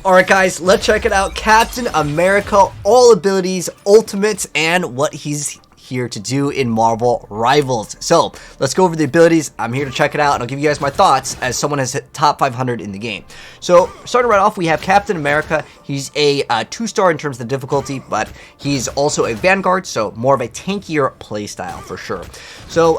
Alright guys, let's check it out. Captain America, all abilities, ultimates, and what he's here to do in Marvel Rivals. So, let's go over the abilities. I'm here to check it out, and I'll give you guys my thoughts as someone has hit top 500 in the game. So, starting right off, we have Captain America. He's a 2-star in terms of the difficulty, but he's also a Vanguard, so more of a tankier playstyle for sure. So,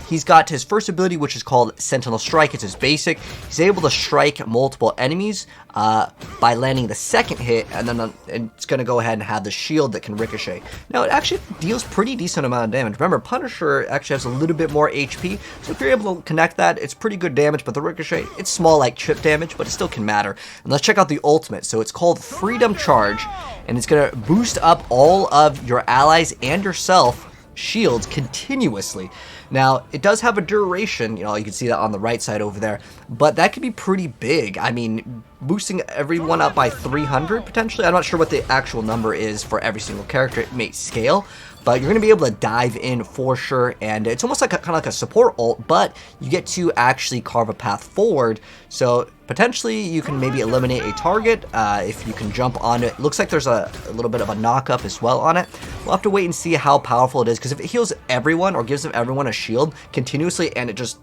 he's got his first ability, which is called Sentinel Strike. It's his basic. He's able to strike multiple enemies by landing the second hit, and then it's going to go ahead and have the shield that can ricochet. Now, it actually deals pretty decent amount of damage. Remember, Punisher actually has a little bit more HP, so if you're able to connect that, it's pretty good damage, but the ricochet, it's small like chip damage, but it still can matter. And let's check out the ultimate. So it's called Freedom Charge, and it's going to boost up all of your allies and yourself shields continuously. Now, it does have a duration, you can see that on the right side over there, but that could be pretty big. I mean, boosting everyone up by 300 potentially. I'm not sure what the actual number is for every single character. It may scale, but you're going to be able to dive in for sure, and it's almost like kind of like a support ult, but you get to actually carve a path forward, so potentially you can maybe eliminate a target if you can jump on it. Looks like there's a little bit of a knock-up as well on it. We'll have to wait and see how powerful it is, because if it heals everyone or gives everyone a shield continuously and it just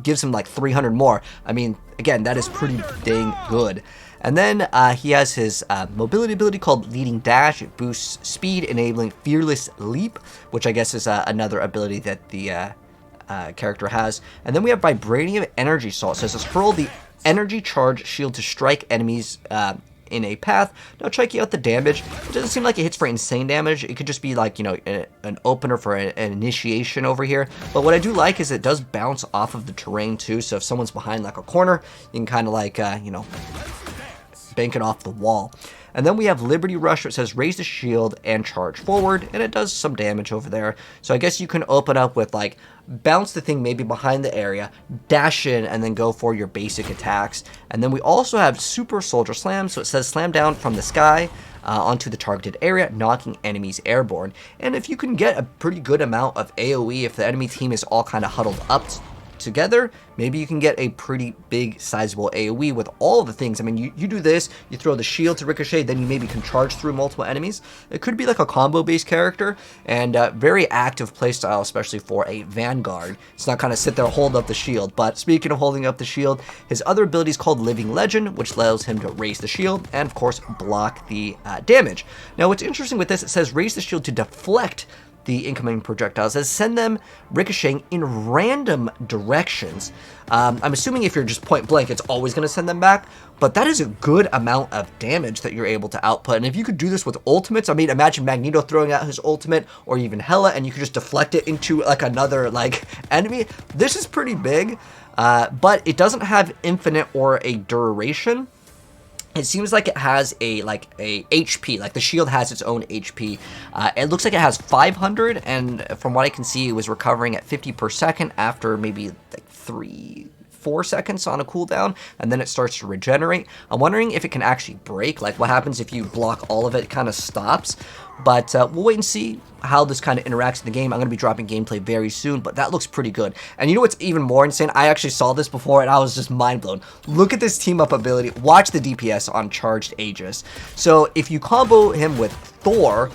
gives him like 300 more, I mean, again, that is pretty dang good. And then he has his mobility ability called Leading Dash. It boosts speed, enabling Fearless Leap, which I guess is another ability that the character has. And then we have Vibranium Energy Assault. So it says hurl the energy charge shield to strike enemies in a path. Now checking out the damage, it doesn't seem like it hits for insane damage. It could just be like, an opener for an initiation over here. But what I do like is it does bounce off of the terrain too. So if someone's behind like a corner, you can kind of like, bank it off the wall. And then we have Liberty Rush, which says raise the shield and charge forward, and it does some damage over there. So I guess you can open up with like bounce the thing maybe behind the area, dash in, and then go for your basic attacks. And then we also have Super Soldier Slam, so it says slam down from the sky onto the targeted area, knocking enemies airborne. And if you can get a pretty good amount of AoE, if the enemy team is all kind of huddled up together, maybe you can get a pretty big sizable AoE with all of the things. I mean, you do this, you throw the shield to ricochet, then you maybe can charge through multiple enemies. It could be like a combo based character, and very active playstyle, especially for a Vanguard. It's not kind of sit there hold up the shield. But speaking of holding up the shield, his other ability is called Living Legend, which allows him to raise the shield and of course block the damage. Now what's interesting with this, it says raise the shield to deflect the incoming projectiles, as send them ricocheting in random directions. I'm assuming if you're just point blank, it's always going to send them back, but that is a good amount of damage that you're able to output. And if you could do this with ultimates, I mean, imagine Magneto throwing out his ultimate, or even Hela, and you could just deflect it into like another like enemy. This is pretty big, but it doesn't have infinite or a duration. It seems like it has a HP, like the shield has its own HP. It looks like it has 500, and from what I can see, it was recovering at 50 per second after maybe like 3-4 seconds on a cooldown, and then it starts to regenerate. I'm wondering if it can actually break, like what happens if you block all of it, it kind of stops. But we'll wait and see how this kind of interacts in the game. I'm going to be dropping gameplay very soon, but that looks pretty good. And you know what's even more insane? I actually saw this before, and I was just mind blown. Look at this team up ability. Watch the DPS on Charged Aegis. So if you combo him with Thor,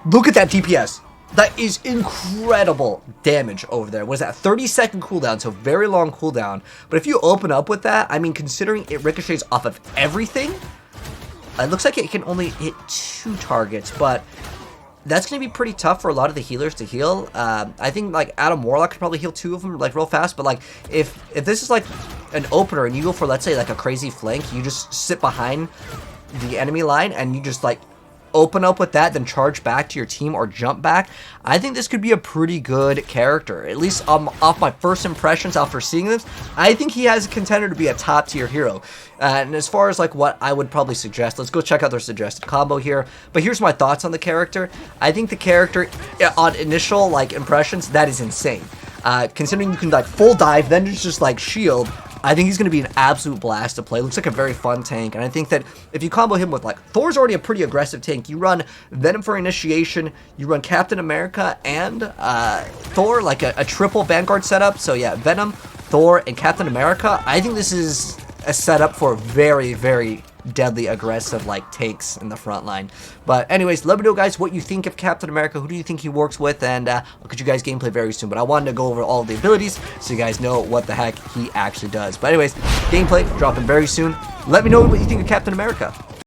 look at that DPS. That is incredible damage over there. What is that? 30-second cooldown, so very long cooldown. But if you open up with that, I mean, considering it ricochets off of everything, it looks like it can only hit 2 targets, but that's going to be pretty tough for a lot of the healers to heal. I think like Adam Warlock could probably heal 2 of them like real fast, but like if this is like an opener and you go for, let's say, like a crazy flank, you just sit behind the enemy line and you just like open up with that, then charge back to your team or jump back. I think this could be a pretty good character, at least off my first impressions after seeing this. I think he has a contender to be a top tier hero. And as far as like what I would probably suggest, let's go check out their suggested combo here. But here's my thoughts on the character. I think the character on initial like impressions, that is insane. Considering you can like full dive, then just like shield, I think he's going to be an absolute blast to play. Looks like a very fun tank, and I think that if you combo him with, like, Thor's already a pretty aggressive tank. You run Venom for initiation, you run Captain America and Thor, like a triple Vanguard setup. So yeah, Venom, Thor, and Captain America. I think this is a setup for a very, very deadly aggressive like takes in the front line. But anyways, let me know guys what you think of Captain America. Who do you think he works with? And I'll get you guys gameplay very soon. But I wanted to go over all of the abilities so you guys know what the heck he actually does. But anyways, gameplay dropping very soon. Let me know what you think of Captain America.